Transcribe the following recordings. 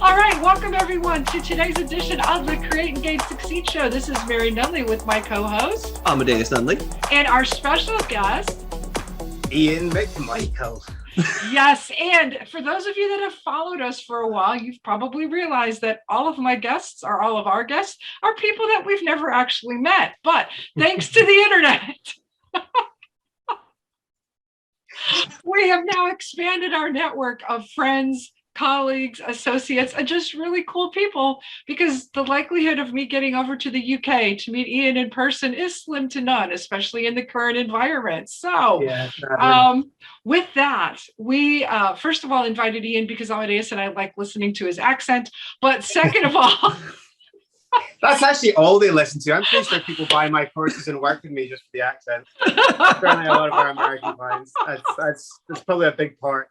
All right, welcome everyone to today's edition of the Create, Engage, Succeed show. This is Mary Nunley with my co-host, Amadeus Nunley, and our special guest, Iain McMichael. Yes, and for those of you that have followed us for a while, you've probably realized that all of our guests are people that we've never actually met. But thanks to the internet, we have now expanded our network of friends, colleagues, associates, and just really cool people, because the likelihood of me getting over to the UK to meet Iain in person is slim to none, especially in the current environment. So with that, we first of all invited Iain because Amadeus and I like listening to his accent, but second of all, that's actually all they listen to. I'm pretty sure people buy my courses and work with me just for the accent. Certainly a lot of our American clients. That's probably a big part.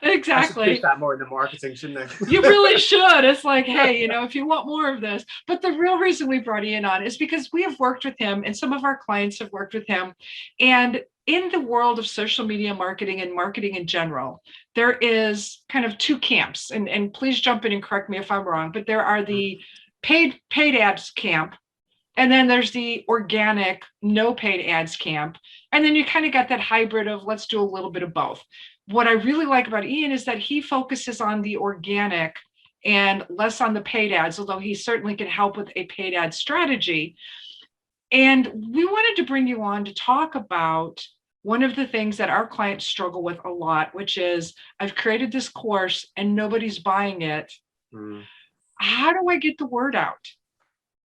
Exactly. I should push that more in the marketing, shouldn't I? You really should. It's like, hey, if you want more of this. But the real reason we brought Iain on is because we have worked with him, and some of our clients have worked with him. And in the world of social media marketing and marketing in general, there is kind of two camps. And please jump in and correct me if I'm wrong, but there are the paid ads camp, and then there's the organic, no paid ads camp. And then you kind of got that hybrid of let's do a little bit of both. What I really like about Iain is that he focuses on the organic and less on the paid ads, although he certainly can help with a paid ad strategy. And we wanted to bring you on to talk about one of the things that our clients struggle with a lot, which is I've created this course and nobody's buying it. How do I get the word out?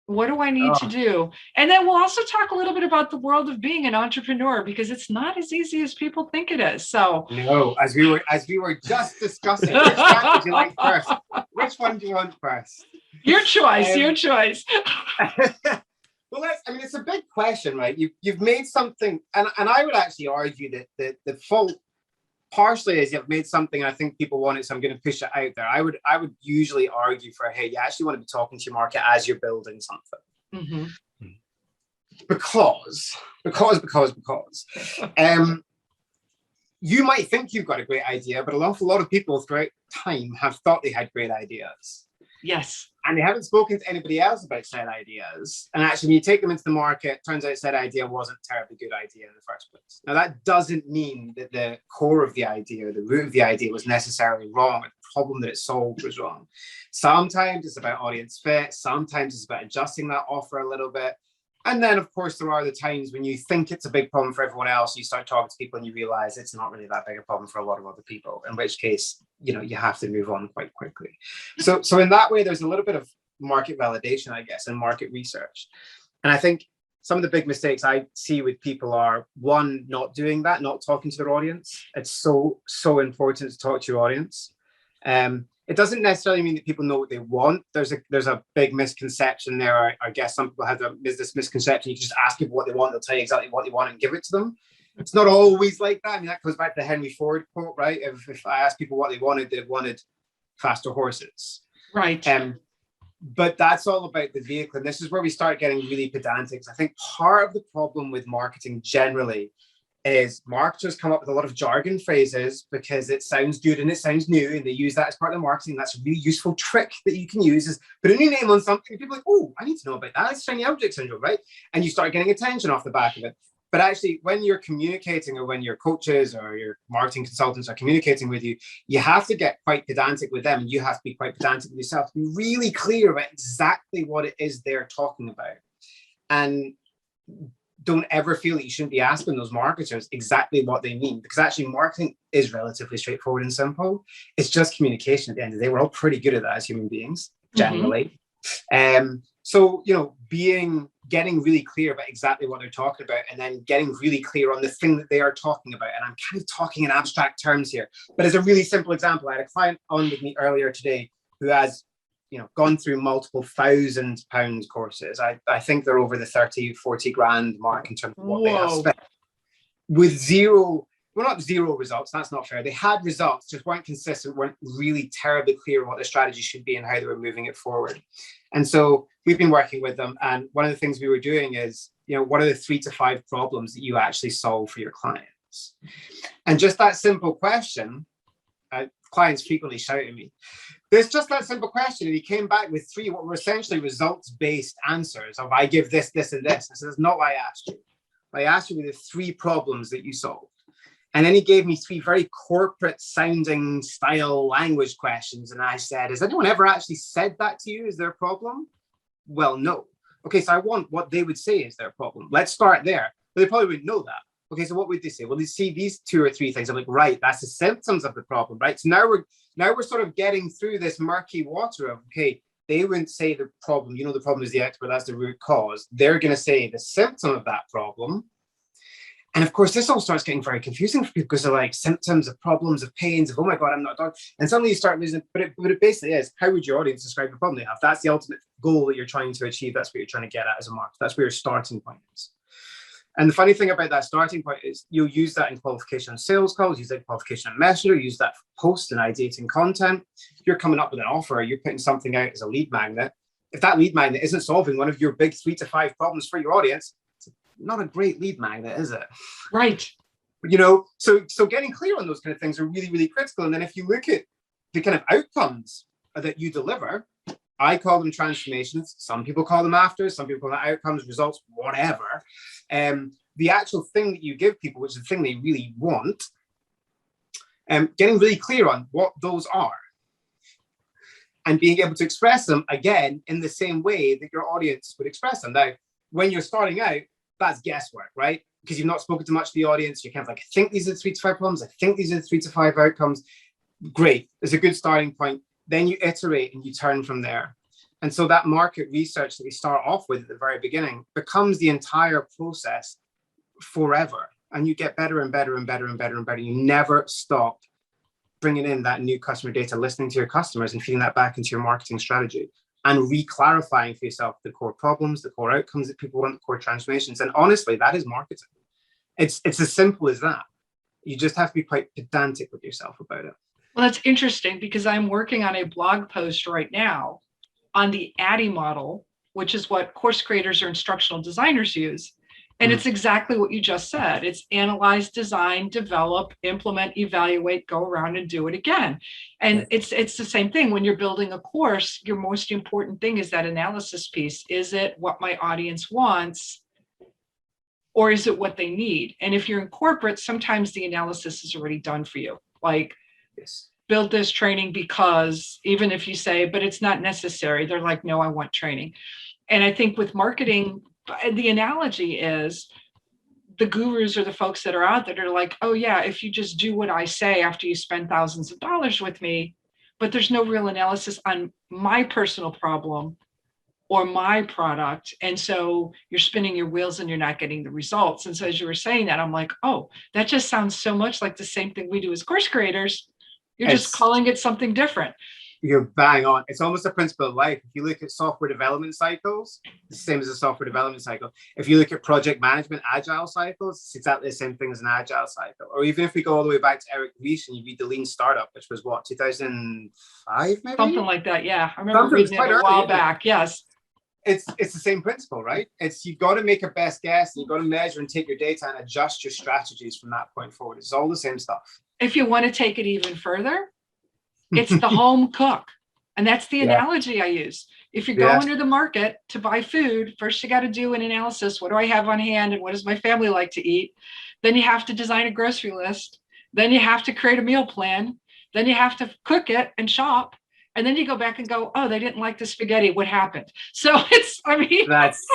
What do I need to do? And then we'll also talk a little bit about the world of being an entrepreneur, because it's not as easy as people think it is. So no, as we were just discussing, which one would you like first? Which one do you want first? Your choice. Your choice. Well, it's a big question, right? You've made something, and I would actually argue that the fault partially is you've made something, I think people want it, so I'm going to push it out there. I would usually argue for, hey, you actually want to be talking to your market as you're building something. Mm-hmm. Because you might think you've got a great idea, but an awful lot of people throughout time have thought they had great ideas. Yes. And they haven't spoken to anybody else about said ideas. And actually, when you take them into the market, turns out said idea wasn't a terribly good idea in the first place. Now, that doesn't mean that the core of the idea, or the root of the idea, was necessarily wrong. The problem that it solved was wrong. Sometimes it's about audience fit. Sometimes it's about adjusting that offer a little bit. And then, of course, there are the times when you think it's a big problem for everyone else. You start talking to people and you realize it's not really that big a problem for a lot of other people, in which case, you have to move on quite quickly. So in that way, there's a little bit of market validation, I guess, and market research. And I think some of the big mistakes I see with people are, one, not doing that, not talking to their audience. It's so important to talk to your audience. It doesn't necessarily mean that people know what they want. There's a big misconception there. I guess some people have this misconception. You can just ask people what they want. They'll tell you exactly what they want and give it to them. It's not always like that. I mean, that goes back to the Henry Ford quote, right? If I asked people what they wanted faster horses. Right. But that's all about the vehicle. And this is where we start getting really pedantic. I think part of the problem with marketing generally is marketers come up with a lot of jargon phrases because it sounds good and it sounds new, and they use that as part of the marketing. That's a really useful trick that you can use, is put a new name on something. People are like, oh, I need to know about that. It's shiny object syndrome, right? And you start getting attention off the back of it. But actually, when you're communicating, or when your coaches or your marketing consultants are communicating with you, you have to get quite pedantic with them. You have to be quite pedantic with yourself to be really clear about exactly what it is they're talking about. And don't ever feel that you shouldn't be asking those marketers exactly what they mean, because actually marketing is relatively straightforward and simple. It's just communication at the end of the day. We're all pretty good at that as human beings, generally. So, getting really clear about exactly what they're talking about, and then getting really clear on the thing that they are talking about. And I'm kind of talking in abstract terms here, but as a really simple example, I had a client on with me earlier today who has gone through multiple £1,000 courses. I think they're over the 30-40 grand mark in terms of what they have spent, with zero results. That's not fair. They had results, just weren't consistent, weren't really terribly clear on what their strategy should be and how they were moving it forward. And so we've been working with them. And one of the things we were doing is, what are the 3 to 5 problems that you actually solve for your clients? And just that simple question, clients frequently shout at me, There's just that simple question. And he came back with three, what were essentially results-based answers of I give this, this, and this. I said, that's not what I asked you. I asked you with the three problems that you solved. And then he gave me three very corporate sounding style language questions. And I said, has anyone ever actually said that to you? Is there a problem? Well, no. Okay, so I want what they would say is their problem. Let's start there. But they probably wouldn't know that. Okay, so what would they say? Well, they see these two or three things. I'm like, right, that's the symptoms of the problem, right? So now we're sort of getting through this murky water of, okay, they wouldn't say the problem, the problem is the expert, that's the root cause. They're going to say the symptom of that problem. And of course, this all starts getting very confusing for people because they're like symptoms of problems, of pains, of, oh my God, I'm not a doctor. And suddenly you start losing, but it basically is, how would your audience describe the problem they have? That's the ultimate goal that you're trying to achieve. That's what you're trying to get at as a market. That's where your starting point is. And the funny thing about that starting point is you'll use that in qualification and sales calls, use that in qualification and messenger, use that for post and ideating content. If you're coming up with an offer, you're putting something out as a lead magnet. If that lead magnet isn't solving one of your big 3 to 5 problems for your audience, it's not a great lead magnet, is it? Right. So getting clear on those kind of things are really, really critical. And then if you look at the kind of outcomes that you deliver, I call them transformations. Some people call them afters. Some people call them outcomes, results, whatever. The actual thing that you give people, which is the thing they really want, getting really clear on what those are and being able to express them, again, in the same way that your audience would express them. Now, when you're starting out, that's guesswork, right? Because you've not spoken to much of the audience. You're kind of like, I think these are the 3 to 5 problems. I think these are the 3 to 5 outcomes. Great. It's a good starting point. Then you iterate and you turn from there. And so that market research that we start off with at the very beginning becomes the entire process forever. And you get better and better and better and better and better. You never stop bringing in that new customer data, listening to your customers and feeding that back into your marketing strategy and re-clarifying for yourself the core problems, the core outcomes that people want, the core transformations. And honestly, that is marketing. It's as simple as that. You just have to be quite pedantic with yourself about it. Well, that's interesting because I'm working on a blog post right now on the ADDIE model, which is what course creators or instructional designers use. And it's exactly what you just said. It's analyze, design, develop, implement, evaluate, go around and do it again. And it's the same thing. When you're building a course, your most important thing is that analysis piece. Is it what my audience wants? Or is it what they need? And if you're in corporate, sometimes the analysis is already done for you. Like, build this training because, even if you say, but it's not necessary, they're like, no, I want training. And I think with marketing, the analogy is the gurus or the folks that are out there that are like, oh yeah, if you just do what I say after you spend thousands of dollars with me, but there's no real analysis on my personal problem or my product. And so you're spinning your wheels and you're not getting the results. And so as you were saying that, I'm like, oh, that just sounds so much like the same thing we do as course creators. You're just calling it something different. You're bang on. It's almost a principle of life. If you look at software development cycles, it's the same as a software development cycle. If you look at project management, agile cycles, it's exactly the same thing as an agile cycle. Or even if we go all the way back to Eric Ries and you read the Lean Startup, which was what, 2005 maybe? Something like that, yeah. I remember reading it a while back, yes. It's the same principle, right? It's you've got to make a best guess and you've got to measure and take your data and adjust your strategies from that point forward. It's all the same stuff. If you want to take it even further, it's the home cook. And that's the analogy I use. If you go into the market to buy food, first you got to do an analysis. What do I have on hand and what does my family like to eat? Then you have to design a grocery list. Then you have to create a meal plan. Then you have to cook it and shop. And then you go back and go, oh, they didn't like the spaghetti. What happened? So that's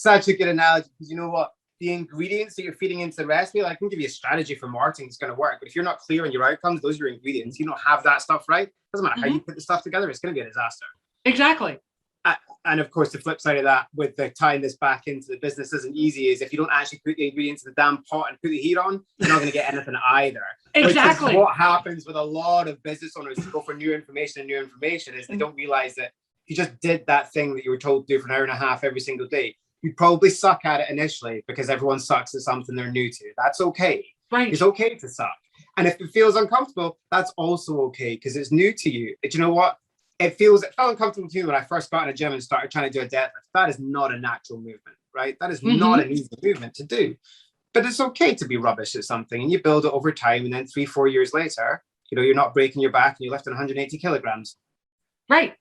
such a good analogy because you know what? The ingredients that you're feeding into the recipe, like I can give you a strategy for marketing that's going to work. But if you're not clear on your outcomes, those are your ingredients. You don't have that stuff right. Doesn't matter how you put the stuff together. It's going to be a disaster. Exactly. And of course, the flip side of that, with the tying this back into the business isn't easy, is if you don't actually put the ingredients in the damn pot and put the heat on, you're not going to get anything either. Exactly. Which is what happens with a lot of business owners who go for new information is they don't realize that if you just did that thing that you were told to do for an hour and a half every single day, you'd probably suck at it initially because everyone sucks at something they're new to. That's okay. Right. It's okay to suck. And if it feels uncomfortable, that's also okay because it's new to you. But you know what? It felt uncomfortable to me when I first got in a gym and started trying to do a deadlift. That is not a natural movement, right? That is not an easy movement to do. But it's okay to be rubbish at something and you build it over time. And then 3-4 years later, you're not breaking your back and you're lifting 180 kilograms. Right.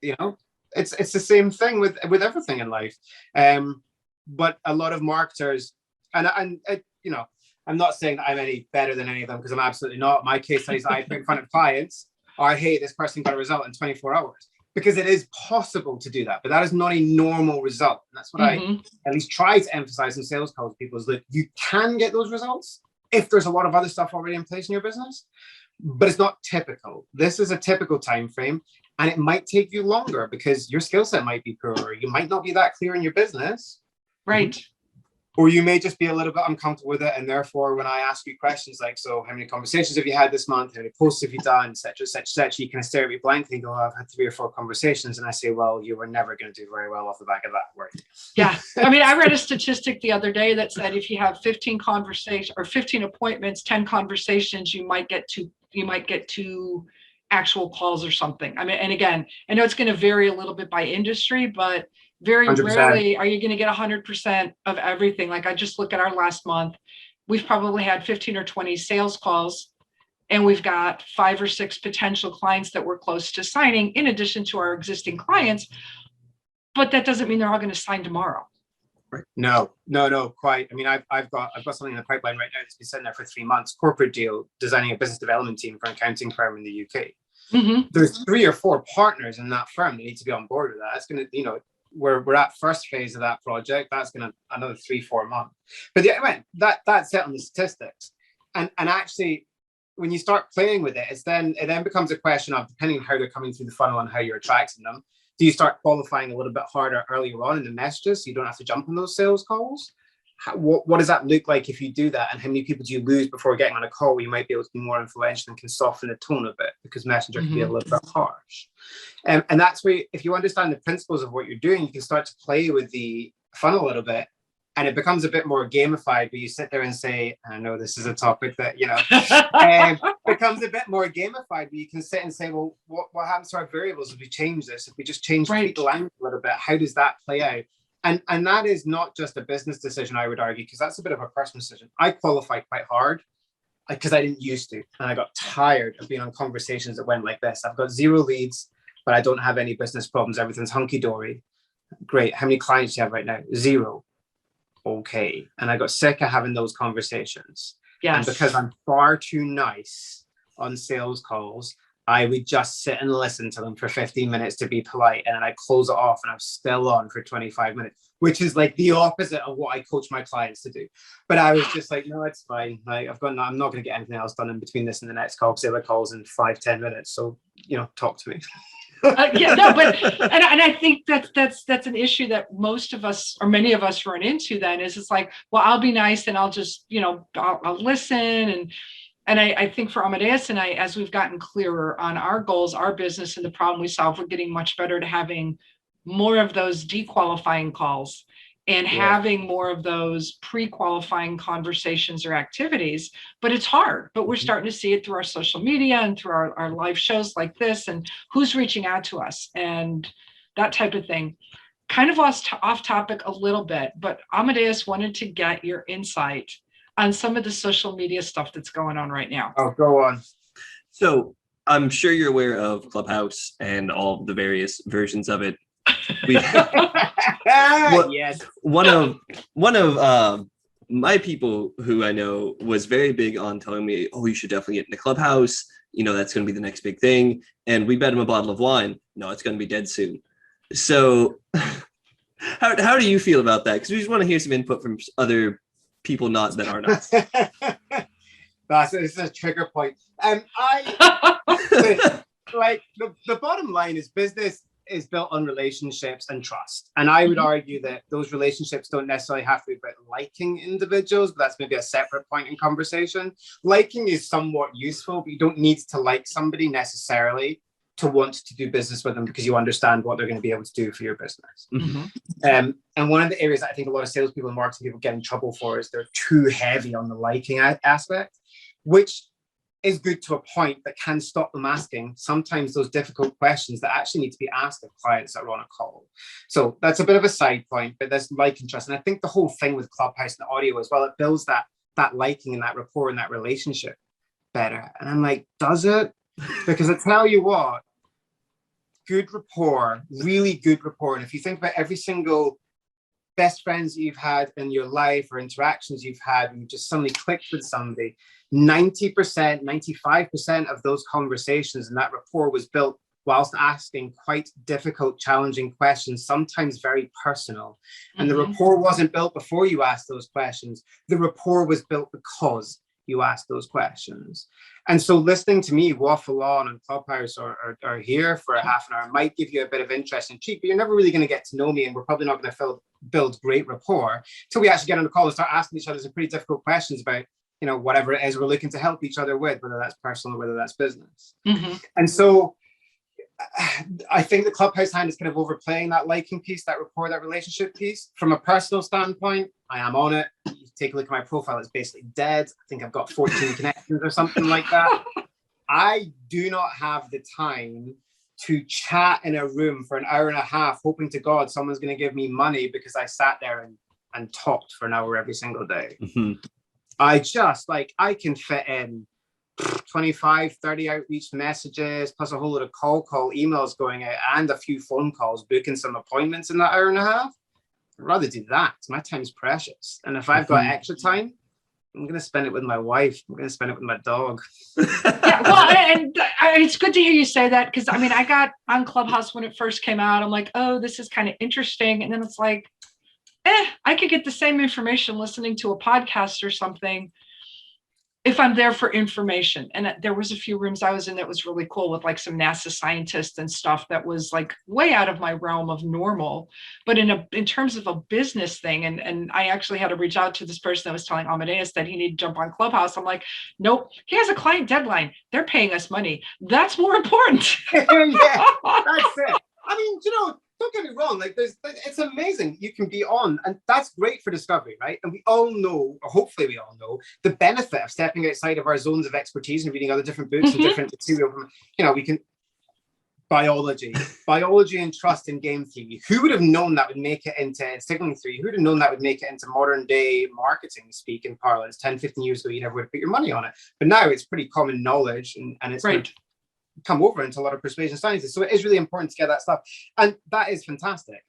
It's the same thing with everything in life. But a lot of marketers, and I'm not saying that I'm any better than any of them, because I'm absolutely not. My case studies I put in front of clients are, hey, this person got a result in 24 hours. Because it is possible to do that, but that is not a normal result. And that's what I at least try to emphasize in sales calls with people, is that you can get those results if there's a lot of other stuff already in place in your business, but it's not typical. This is a typical time frame, and it might take you longer because your skill set might be poorer. You might not be that clear in your business. Right. Or you may just be a little bit uncomfortable with it. And therefore, when I ask you questions like, so how many conversations have you had this month? How many posts have you done? Et cetera, et cetera, et cetera. You kind of stare at me blankly and go, I've had 3 or 4 conversations. And I say, well, you were never going to do very well off the back of that, were you? Yeah. I mean, I read a statistic the other day that said if you have 15 conversations or 15 appointments, 10 conversations, you might get to actual calls or something. I mean, and again, I know it's going to vary a little bit by industry, but very 100%. rarely are you going to get 100% of everything. Like, I just look at our last month, we've probably had 15 or 20 sales calls, and we've got 5 or 6 potential clients that we're close to signing in addition to our existing clients. But that doesn't mean they're all going to sign tomorrow. Right. No, quite. I mean, I've got something in the pipeline right now that's been sitting there for 3 months. Corporate deal, designing a business development team for an accounting firm in the UK. There's 3 or 4 partners in that firm that need to be on board with that. It's going to, we're at first phase of that project. That's going to another 3-4 months. But yeah, that's it on the statistics. And actually, when you start playing with it, it then becomes a question of, depending on how they're coming through the funnel and how you're attracting them, do you start qualifying a little bit harder earlier on in the messages so you don't have to jump on those sales calls? What does that look like if you do that? And how many people do you lose before getting on a call where you might be able to be more influential and can soften the tone a bit, because Messenger can be a little bit harsh. And that's where, if you understand the principles of what you're doing, you can start to play with the funnel a little bit, and it becomes a bit more gamified, where you sit there and say, I know this is a topic that, becomes a bit more gamified, where you can sit and say, well, what happens to our variables if we change this? If we just change the language a little bit, how does that play out? And that is not just a business decision, I would argue, because that's a bit of a personal decision. I qualified quite hard because I didn't used to. And I got tired of being on conversations that went like this. I've got 0 leads, but I don't have any business problems. Everything's hunky-dory. Great. How many clients do you have right now? 0. Okay. And I got sick of having those conversations. Yes. And because I'm far too nice on sales calls, I would just sit and listen to them for 15 minutes to be polite, and then I close it off and I'm still on for 25 minutes, which is like the opposite of what I coach my clients to do. But I was just like, no, it's fine. Like, I'm not going to get anything else done in between this and the next call, because the other call's in 5-10 minutes. So, talk to me. But I think that's an issue that most of us, or many of us, run into. Then is, it's like, well, I'll be nice and I'll just, I'll listen. And I think for Amadeus and I, as we've gotten clearer on our goals, our business, and the problem we solve, we're getting much better to having more of those dequalifying calls and having more of those pre-qualifying conversations or activities. But it's hard, but we're starting to see it through our social media and through our live shows like this, and who's reaching out to us and that type of thing. Kind of off topic a little bit, but Amadeus wanted to get your insight on some of the social media stuff that's going on right now. Oh, go on. So I'm sure you're aware of Clubhouse and all the various versions of it. Yes. One of my people who I know was very big on telling me, oh, you should definitely get into Clubhouse. That's going to be the next big thing. And we bet him a bottle of wine. No, it's going to be dead soon. So how do you feel about that? Because we just want to hear some input from other people that are not. It's a trigger point. Like the bottom line is, business is built on relationships and trust. And I would argue that those relationships don't necessarily have to be about liking individuals, but that's maybe a separate point in conversation. Liking is somewhat useful, but you don't need to like somebody necessarily to want to do business with them, because you understand what they're going to be able to do for your business. And one of the areas that I think a lot of salespeople and marketing people get in trouble for is they're too heavy on the liking aspect, which is good to a point, but can stop them asking sometimes those difficult questions that actually need to be asked of clients that are on a call. So that's a bit of a side point, but there's like and trust. And I think the whole thing with Clubhouse and audio as well, it builds that liking and that rapport and that relationship better. And I'm like, does it? Because I tell you what, good rapport, really good rapport. And if you think about every single best friends that you've had in your life or interactions you've had, and you just suddenly clicked with somebody, 90%, 95% of those conversations and that rapport was built whilst asking quite difficult, challenging questions, sometimes very personal. And the rapport wasn't built before you asked those questions. The rapport was built because you asked those questions. And so listening to me waffle on Clubhouse or here for a half an hour might give you a bit of interest and intrigue, but you're never really going to get to know me, and we're probably not going to build great rapport till we actually get on the call and start asking each other some pretty difficult questions about, you know, whatever it is we're looking to help each other with, whether that's personal or whether that's business. And so I think the Clubhouse hand is kind of overplaying that liking piece, that rapport, that relationship piece. From a personal standpoint, I am on it. You take a look at my profile, it's basically dead. I think I've got 14 connections or something like that. I do not have the time to chat in a room for an hour and a half, hoping to God someone's going to give me money because I sat there and talked for an hour every single day. I can fit in 25, 30 outreach messages, plus a whole lot of call emails going out, and a few phone calls, booking some appointments in that hour and a half. I'd rather do that. My time's precious. And if I've got extra time, I'm going to spend it with my wife. I'm going to spend it with my dog. Yeah, well, and it's good to hear you say that, because I mean, I got on Clubhouse when it first came out. I'm like, oh, this is kind of interesting. And then it's like, I could get the same information listening to a podcast or something if I'm there for information. And there was a few rooms I was in that was really cool with like some NASA scientists and stuff that was like way out of my realm of normal. But in terms of a business thing, and I actually had to reach out to this person that was telling Amadeus that he needed to jump on Clubhouse. I'm like, nope, he has a client deadline. They're paying us money. That's more important. Yeah, that's it. I mean, you know, don't get me wrong, like it's amazing you can be on, and that's great for discovery, right? And we all know, or hopefully we all know, the benefit of stepping outside of our zones of expertise and reading other different books and different material from, you know, we can biology and trust in game theory. Who would have known that would make it into signaling theory? Who would have known that would make it into modern day marketing speak in parlance? 10, 15 years ago, you never would put your money on it. But now it's pretty common knowledge, and it's right. Come over into a lot of persuasion sciences. So it is really important to get that stuff. And that is fantastic.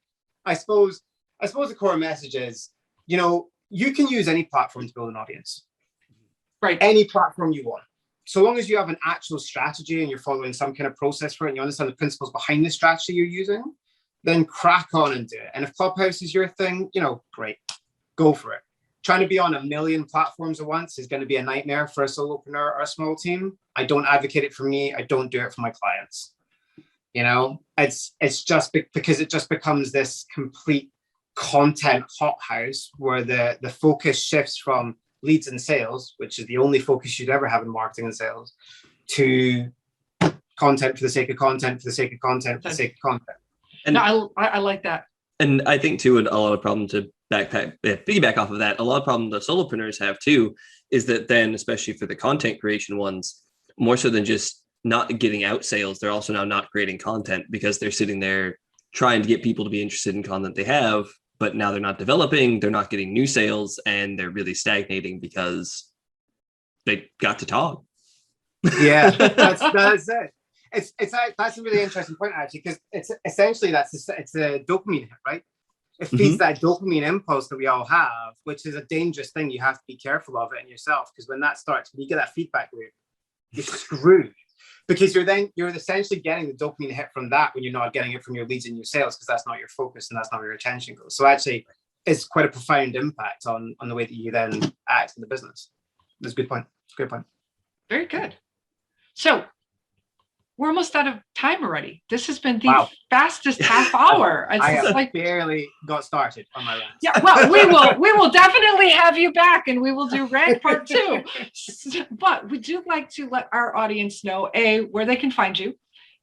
I suppose the core message is, you know, you can use any platform to build an audience. Right. Any platform you want. So long as you have an actual strategy and you're following some kind of process for it and you understand the principles behind the strategy you're using, then crack on and do it. And if Clubhouse is your thing, you know, great. Go for it. Trying to be on 1 million platforms at once is going to be a nightmare for a solopreneur or a small team. I don't advocate it for me. I don't do it for my clients. You know, it's just because it just becomes this complete content hothouse where the focus shifts from leads and sales, which is the only focus you'd ever have in marketing and sales, to content for the sake of content, for the sake of content, for the sake of content. And no, I like that. And I think too, a lot of problem to piggyback off of that, a lot of problem the solopreneurs have too, is that then, especially for the content creation ones, more so than just not getting out sales, they're also now not creating content because they're sitting there trying to get people to be interested in content they have, but now they're not developing, they're not getting new sales, and they're really stagnating because they got to talk. Yeah, that's it. That's a really interesting point, actually, because it's essentially it's a dopamine hit, right? It feeds that dopamine impulse that we all have, which is a dangerous thing. You have to be careful of it in yourself, because when you get that feedback loop, you're screwed, because you're essentially getting the dopamine hit from that when you're not getting it from your leads and your sales, because that's not your focus and that's not where your attention goes. So actually, it's quite a profound impact on the way that you then act in the business. That's a good point. Great point. Very good. So we're almost out of time already. This has been the fastest half hour. I have barely got started on my rant. Yeah, well, we will definitely have you back, and we will do rant part 2. But we do like to let our audience know, where they can find you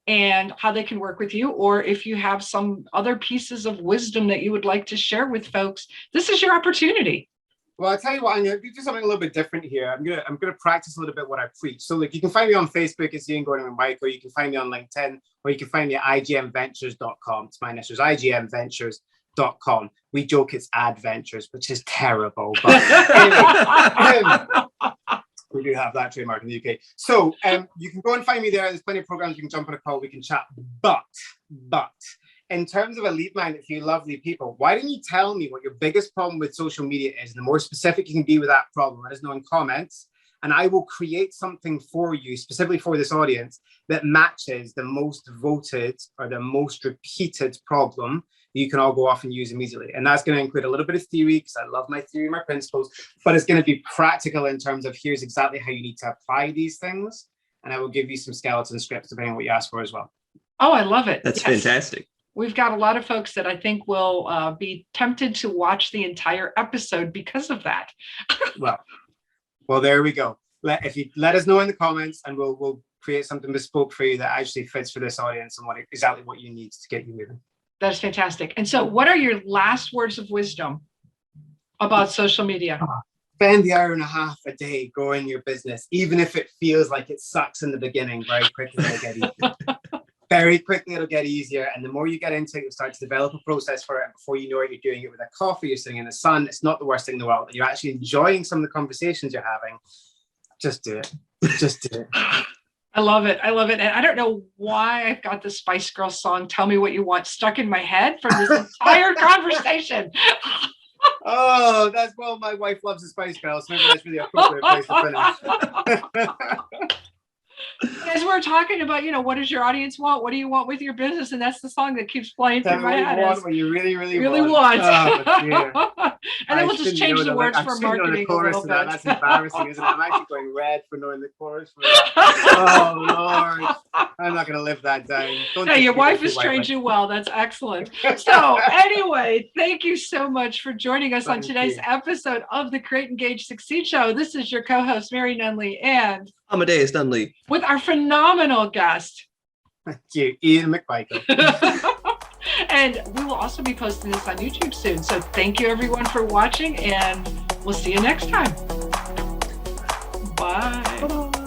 and how they can work with you, or if you have some other pieces of wisdom that you would like to share with folks. This is your opportunity. Well, I'll tell you what, I'm going to do something a little bit different here. I'm going to practice a little bit what I preach. So look, you can find me on Facebook as Iain Gordon McMichael. You can find me on LinkedIn, or you can find me at igmventures.com. It's my initials, igmventures.com. We joke it's adventures, which is terrible. But anyway, We do have that trademark in the UK. So you can go and find me there. There's plenty of programs. You can jump on a call. We can chat. But in terms of a lead magnet for you lovely people, why don't you tell me what your biggest problem with social media is? And the more specific you can be with that problem, let us know in comments. And I will create something for you, specifically for this audience, that matches the most voted or the most repeated problem that you can all go off and use immediately. And that's going to include a little bit of theory, because I love my theory, my principles, but it's going to be practical in terms of here's exactly how you need to apply these things. And I will give you some skeleton scripts depending on what you ask for as well. Oh, I love it. That's fantastic. We've got a lot of folks that I think will be tempted to watch the entire episode because of that. Well, there we go. If you let us know in the comments, and we'll create something bespoke for you that actually fits for this audience and exactly what you need to get you moving. That's fantastic. And so what are your last words of wisdom about social media? Spend the hour and a half a day growing your business, even if it feels like it sucks in the beginning. Very quickly it'll get easier. Very quickly it'll get easier. And the more you get into it, you'll start to develop a process for it. And before you know it, you're doing it with a coffee, you're sitting in the sun. It's not the worst thing in the world. You're actually enjoying some of the conversations you're having. Just do it. Just do it. I love it. I love it. And I don't know why I've got the Spice Girls song, Tell Me What You Want, stuck in my head from this entire conversation. Oh, my wife loves the Spice Girls, so maybe that's really appropriate place to finish. As we're talking about, what does your audience want? What do you want with your business? And that's the song that keeps playing through my head. What you really want. Oh, and then we'll just change the words for marketing a little bit. That's embarrassing, isn't it? I'm actually going red for knowing the chorus for that. Oh, Lord. I'm not going to live that down. Hey, your wife has trained you well. That's excellent. So anyway, thank you so much for joining us on today's episode of the Create, Engage, Succeed Show. This is your co-host, Mary Nunley, and Amadeus Nunley, with our phenomenal guest, thank you, Iain McMichael. And we will also be posting this on YouTube soon. So thank you everyone for watching, and we'll see you next time. Bye. Bye-bye.